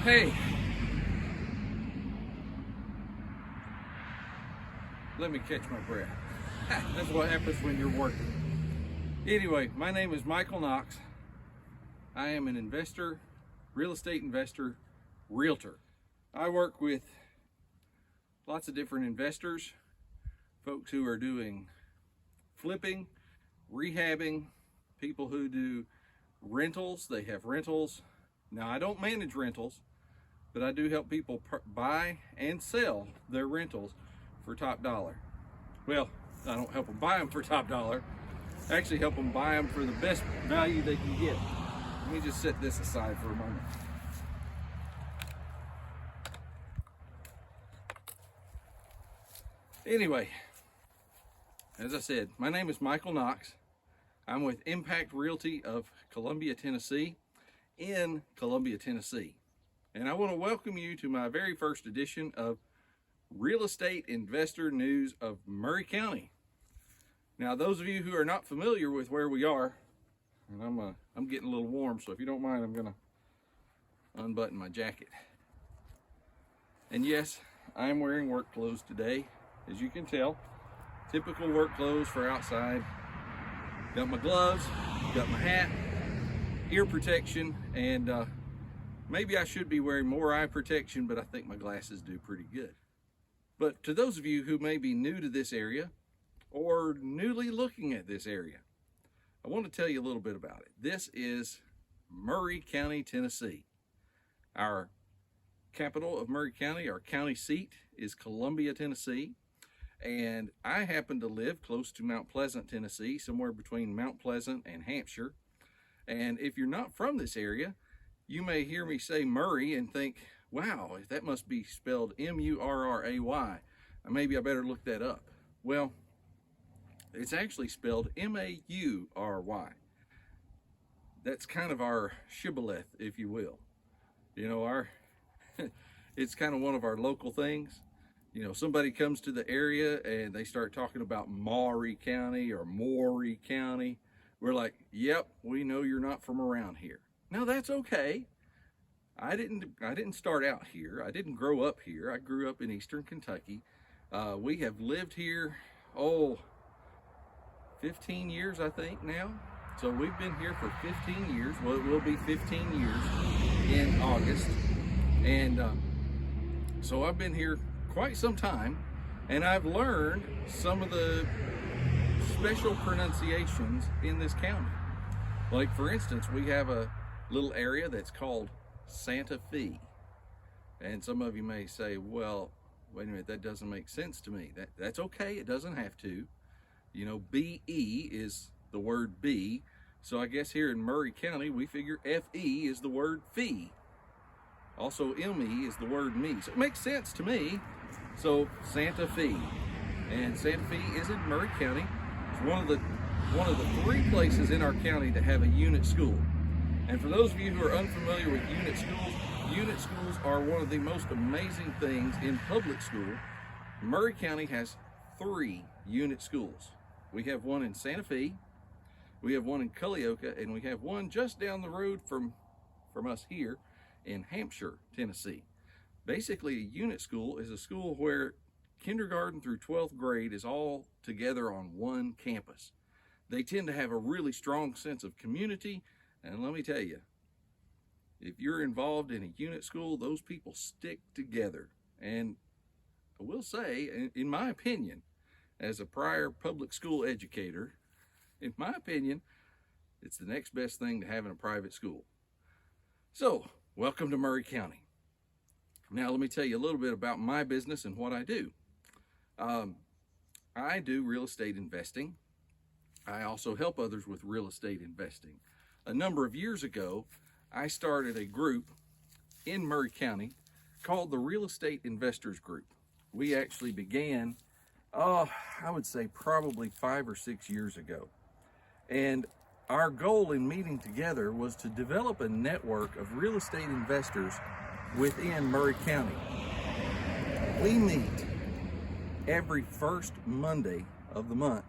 Hey, let me catch my breath. That's what happens when you're working. Anyway, my name is Michael Knox. I am an investor, real estate investor, realtor. I work with lots of different investors, folks who are doing flipping, rehabbing, people who do rentals. They have rentals. Now, I don't manage rentals, but I do help people buy and sell their rentals for top dollar. Well, I don't help them buy them for top dollar. I actually help them buy them for the best value they can get. Let me just set this aside for a moment. Anyway, as I said, my name is Michael Knox. I'm with Impact Realty of Columbia, Tennessee, in Columbia, Tennessee. And I want to welcome you to my very first edition of Real Estate Investor News of Maury County. Now, those of you who are not familiar with where we are, and I'm getting a little warm, so if you don't mind, I'm gonna unbutton my jacket. And yes, I am wearing work clothes today, as you can tell. Typical work clothes for outside. Got my gloves, got my hat, ear protection, and maybe I should be wearing more eye protection, but I think my glasses do pretty good. But to those of you who may be new to this area or newly looking at this area, I want to tell you a little bit about it. This is Maury County, Tennessee. Our capital of Maury County, our county seat, is Columbia, Tennessee. And I happen to live close to Mount Pleasant, Tennessee, somewhere between Mount Pleasant and Hampshire. And if you're not from this area, you may hear me say Maury and think, wow, that must be spelled M-U-R-R-A-Y. Maybe I better look that up. Well, it's actually spelled M-A-U-R-Y. That's kind of our shibboleth, if you will. You know, it's kind of one of our local things. You know, somebody comes to the area and they start talking about Maury County or Maury County. We're like, yep, we know you're not from around here. Now, that's okay. I didn't start out here. I didn't grow up here. I grew up in Eastern Kentucky. We have lived here, 15 years, I think, now. So we've been here for 15 years. Well, it will be 15 years in August. And so I've been here quite some time, and I've learned some of the special pronunciations in this county. Like, for instance, we have a little area that's called Santa Fe. And some of you may say, well, wait a minute, that doesn't make sense to me. That's okay, it doesn't have to. You know, B-E is the word bee. So I guess here in Maury County, we figure F-E is the word fee. Also, M-E is the word me. So it makes sense to me. So Santa Fe. And Santa Fe is in Maury County. It's one of the 3 places in our county that have a unit school. And for those of you who are unfamiliar with unit schools are one of the most amazing things in public school. Maury County has 3 unit schools. We have one in Santa Fe, we have one in Culleoka, and we have one just down the road from us here in Hampshire, Tennessee. Basically, a unit school is a school where kindergarten through 12th grade is all together on one campus. They tend to have a really strong sense of community. And let me tell you, if you're involved in a unit school, those people stick together. And I will say, in my opinion, as a prior public school educator, in my opinion, it's the next best thing to having a private school. So, welcome to Maury County. Now, let me tell you a little bit about my business and what I do. I do real estate investing. I also help others with real estate investing. A number of years ago, I started a group in Maury County called the Real Estate Investors Group. We actually began, I would say probably 5 or 6 years ago. And our goal in meeting together was to develop a network of real estate investors within Maury County. We meet every first Monday of the month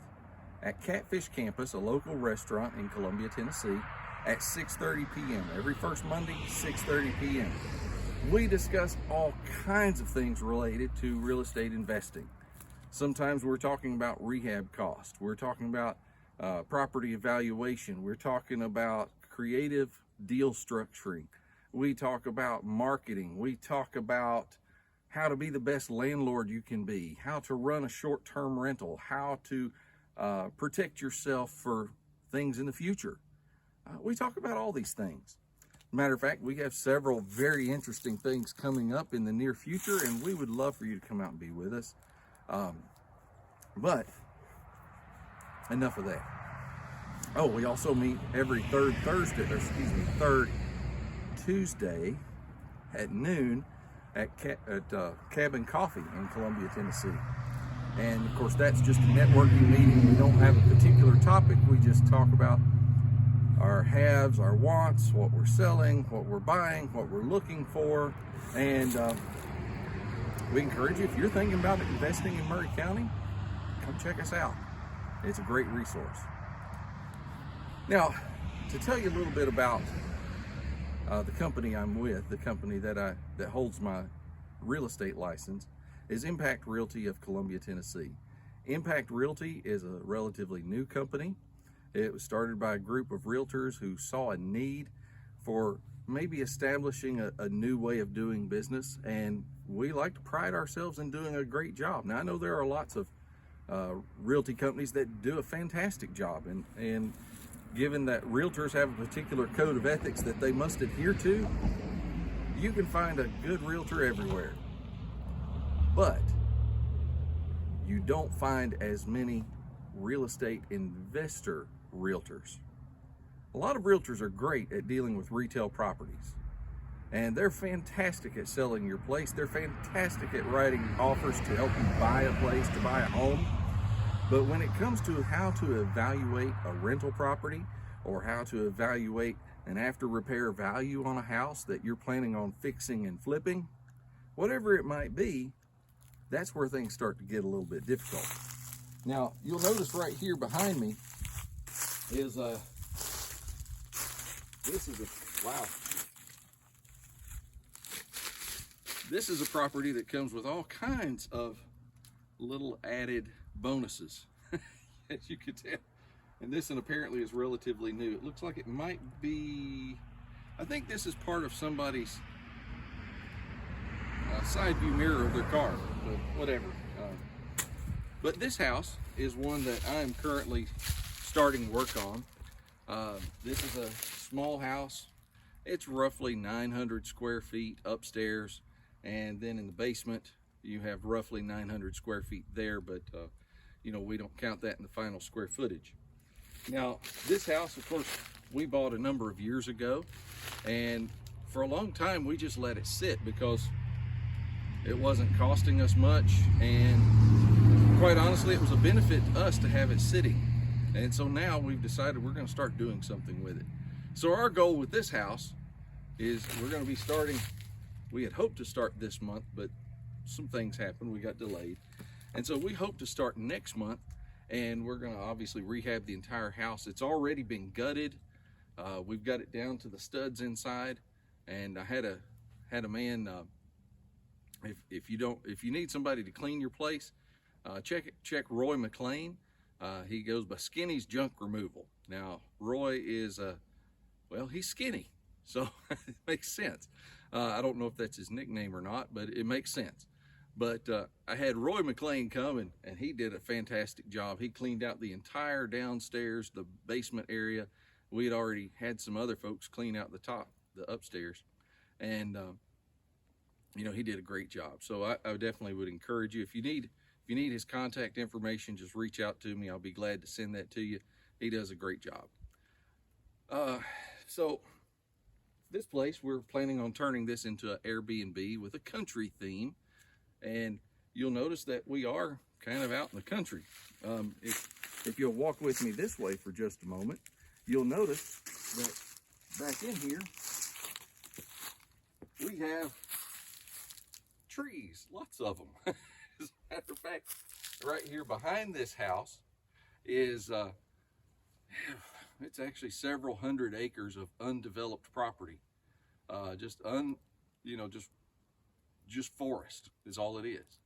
at Catfish Campus, a local restaurant in Columbia, Tennessee, at 6:30 p.m. Every first Monday, 6:30 p.m. We discuss all kinds of things related to real estate investing. Sometimes we're talking about rehab costs. We're talking about property evaluation. We're talking about creative deal structuring. We talk about marketing. We talk about how to be the best landlord you can be, how to run a short-term rental, how to protect yourself for things in the future. We talk about all these things. Matter of fact, we have several very interesting things coming up in the near future, and we would love for you to come out and be with us. But enough of that. Oh, we also meet every third Tuesday at noon at Cabin Coffee in Columbia, Tennessee. And of course, that's just a networking meeting. We don't have a particular topic. We just talk about our haves, our wants, what we're selling, what we're buying, what we're looking for. And we encourage you, if you're thinking about investing in Maury County, come check us out. It's a great resource. Now, to tell you a little bit about the company I'm with, the company that holds my real estate license, is Impact Realty of Columbia, Tennessee. Impact Realty is a relatively new company. It was started by a group of realtors who saw a need for maybe establishing a new way of doing business, and we like to pride ourselves in doing a great job. Now, I know there are lots of realty companies that do a fantastic job, and given that realtors have a particular code of ethics that they must adhere to, you can find a good realtor everywhere. But you don't find as many real estate investor realtors. A lot of realtors are great at dealing with retail properties, and they're fantastic at selling your place. They're fantastic at writing offers to help you buy a place, to buy a home. But when it comes to how to evaluate a rental property, or how to evaluate an after repair value on a house that you're planning on fixing and flipping, whatever it might be, that's where things start to get a little bit difficult. Now, you'll notice right here behind me is wow. This is a property that comes with all kinds of little added bonuses, as you can tell. And this one apparently is relatively new. It looks like it might be, I think this is part of somebody's side view mirror of their car, but whatever. But this house is one that I am currently starting work on. This is a small house. It's roughly 900 square feet upstairs, and then in the basement you have roughly 900 square feet there, but you know, we don't count that in the final square footage. Now, this house, of course, we bought a number of years ago, and for a long time we just let it sit because it wasn't costing us much, and quite honestly, it was a benefit to us to have it sitting. And so now we've decided we're going to start doing something with it. So our goal with this house is we're going to be starting, we had hoped to start this month, but some things happened, we got delayed. And so we hope to start next month, and we're going to obviously rehab the entire house. It's already been gutted. We've got it down to the studs inside, and I had a man, if you need somebody to clean your place, check Roy McLean. He goes by Skinny's Junk Removal. Now, Roy is well, he's skinny, so it makes sense. I don't know if that's his nickname or not, but it makes sense. But I had Roy McLean come, and he did a fantastic job. He cleaned out the entire downstairs, the basement area. We had already had some other folks clean out the upstairs, and you know, he did a great job. So I definitely would encourage you, if you need his contact information, just reach out to me. I'll be glad to send that to you. He does a great job. So this place, we're planning on turning this into an Airbnb with a country theme. And you'll notice that we are kind of out in the country. If you'll walk with me this way for just a moment, you'll notice that back in here, we have trees, lots of them. As a matter of fact, right here behind this house is, it's actually several hundred acres of undeveloped property. Just just forest is all it is.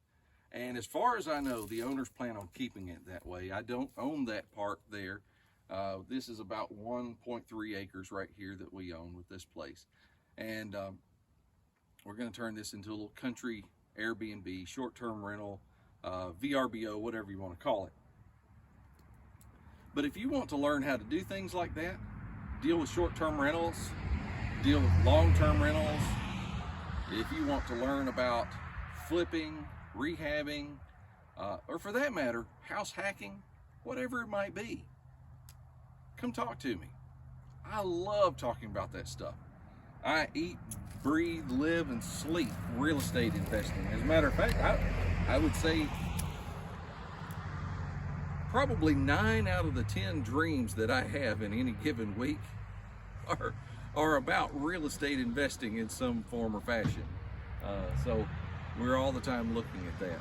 And as far as I know, the owners plan on keeping it that way. I don't own that part there. This is about 1.3 acres right here that we own with this place. And we're going to turn this into a little country Airbnb, short-term rental, VRBO, whatever you want to call it. But if you want to learn how to do things like that, deal with short-term rentals, deal with long-term rentals, if you want to learn about flipping, rehabbing, or for that matter, house hacking, whatever it might be, come talk to me. I love talking about that stuff. I eat, breathe, live, and sleep real estate investing. As a matter of fact, I would say probably 9 out of the 10 dreams that I have in any given week are about real estate investing in some form or fashion. So we're all the time looking at that.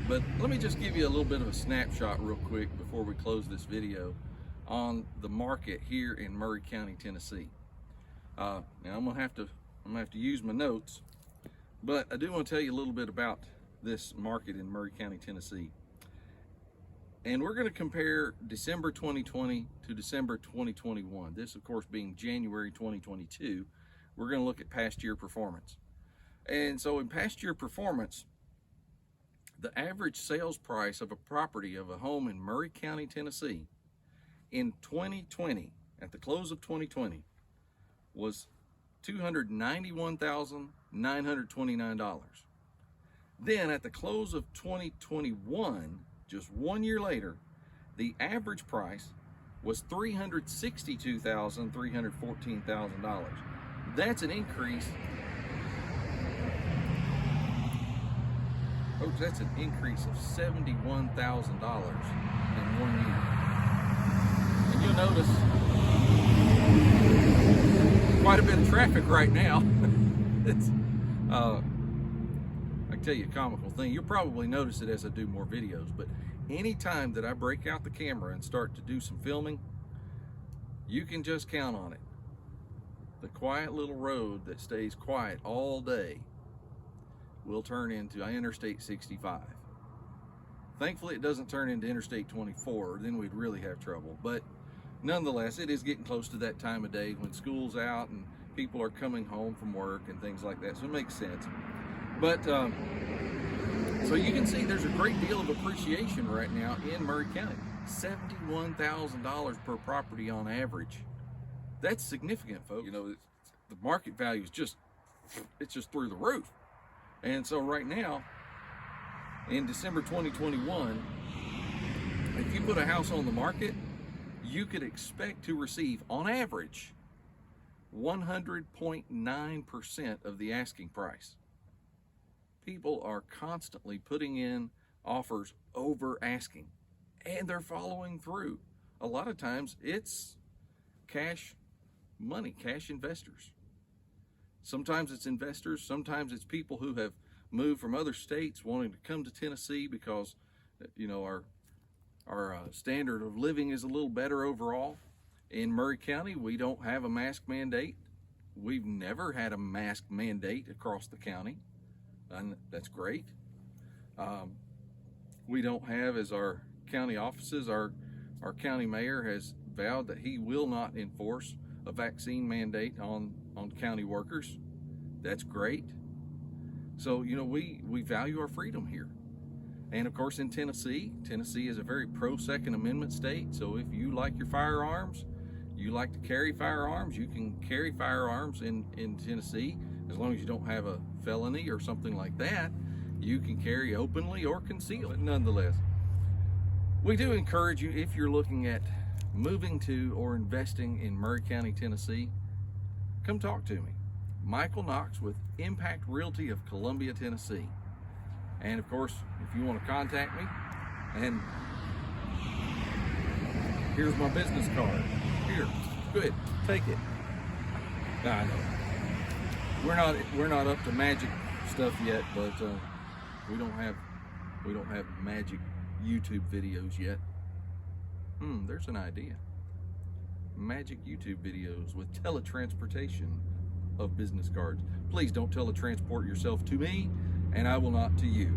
But let me just give you a little bit of a snapshot real quick before we close this video on the market here in Maury County, Tennessee. Now I'm gonna have to use my notes, but I do want to tell you a little bit about this market in Maury County, Tennessee. And we're going to compare December 2020 to December 2021. This, of course, being January 2022. We're going to look at past year performance. And so in past year performance, the average sales price of a property of a home in Maury County, Tennessee in 2020, at the close of 2020, was $291,929. Then at the close of 2021, just 1 year later, the average price was $362,314,000. That's an increase. Folks, that's an increase of $71,000 in 1 year. And you'll notice quite a bit of traffic right now. It's, I can tell you a comical thing. You'll probably notice it as I do more videos, but anytime that I break out the camera and start to do some filming, you can just count on it. The quiet little road that stays quiet all day will turn into Interstate 65. Thankfully, it doesn't turn into Interstate 24, then we'd really have trouble. But nonetheless, it is getting close to that time of day when school's out and people are coming home from work and things like that, so it makes sense. But so you can see there's a great deal of appreciation right now in Maury County. $71,000 per property on average. That's significant, folks. You know, the market value is just through the roof. And so right now, in December 2021, if you put a house on the market, you could expect to receive, on average, 100.9% of the asking price. People are constantly putting in offers over asking, and they're following through. A lot of times it's cash money, cash investors. Sometimes it's investors, sometimes it's people who have moved from other states wanting to come to Tennessee because, you know, our standard of living is a little better overall. In Maury County, we don't have a mask mandate. We've never had a mask mandate across the county, and that's great. We don't have, as our county offices, our county mayor has vowed that he will not enforce a vaccine mandate on county workers. That's great. So, you know, we value our freedom here. And of course in Tennessee is a very pro-Second Amendment state. So if you like your firearms, you like to carry firearms, you can carry firearms in Tennessee. As long as you don't have a felony or something like that, you can carry openly or conceal it. Nonetheless, we do encourage you, if you're looking at moving to or investing in Maury County, Tennessee, come talk to me. Michael Knox with Impact Realty of Columbia, Tennessee. And of course, if you want to contact me, and here's my business card. Here, go ahead, take it. I know we're not up to magic stuff yet, but we don't have magic YouTube videos yet. There's an idea. Magic YouTube videos with teletransportation of business cards. Please don't teletransport yourself to me, and I will not to you.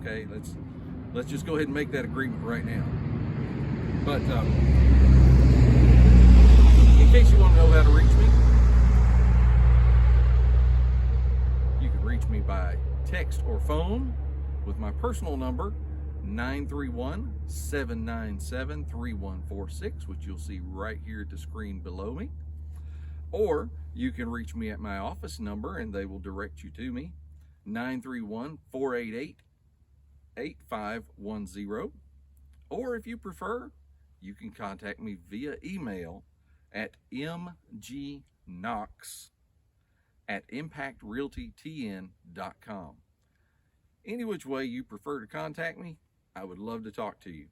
Okay, let's just go ahead and make that agreement right now. But in case you want to know how to reach me, you can reach me by text or phone with my personal number, 931-797-3146, which you'll see right here at the screen below me. Or you can reach me at my office number and they will direct you to me, 931-488-8510. Or if you prefer, you can contact me via email at mgknox@impactrealtytn.com. Any which way you prefer to contact me, I would love to talk to you.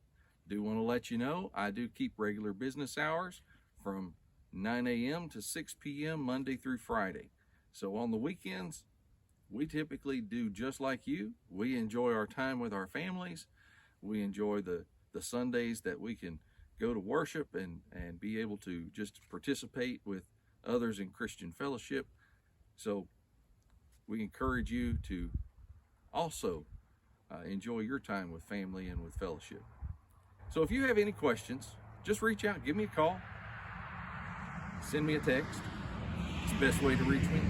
Do want to let you know I do keep regular business hours from 9 a.m. to 6 p.m. Monday through Friday. So on the weekends, we typically do just like you. We enjoy our time with our families. We enjoy the Sundays that we can go to worship and be able to just participate with others in Christian fellowship. So we encourage you to also enjoy your time with family and with fellowship. So if you have any questions, just reach out, give me a call, send me a text. It's the best way to reach me.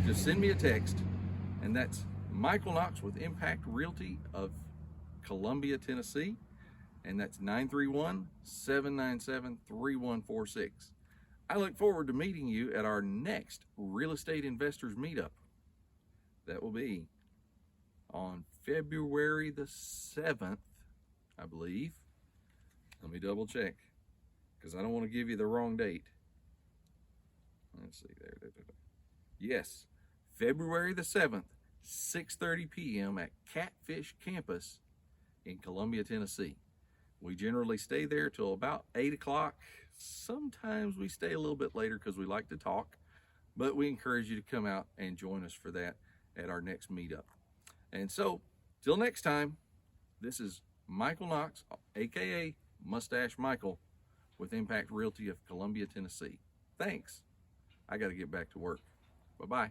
Just send me a text, and that's Michael Knox with Impact Realty of Columbia, Tennessee, and that's 931-797-3146. I look forward to meeting you at our next Real Estate Investors Meetup. That will be on February the 7th, I believe. Let me double check, because I don't want to give you the wrong date. Let's see there. Yes, February the 7th, 6:30 p.m. at Catfish Campus in Columbia, Tennessee. We generally stay there till about 8 o'clock. Sometimes we stay a little bit later because we like to talk, but we encourage you to come out and join us for that at our next meetup. And so, till next time, this is Michael Knox, aka Mustache Michael, with Impact Realty of Columbia, Tennessee. Thanks. I got to get back to work. Bye-bye.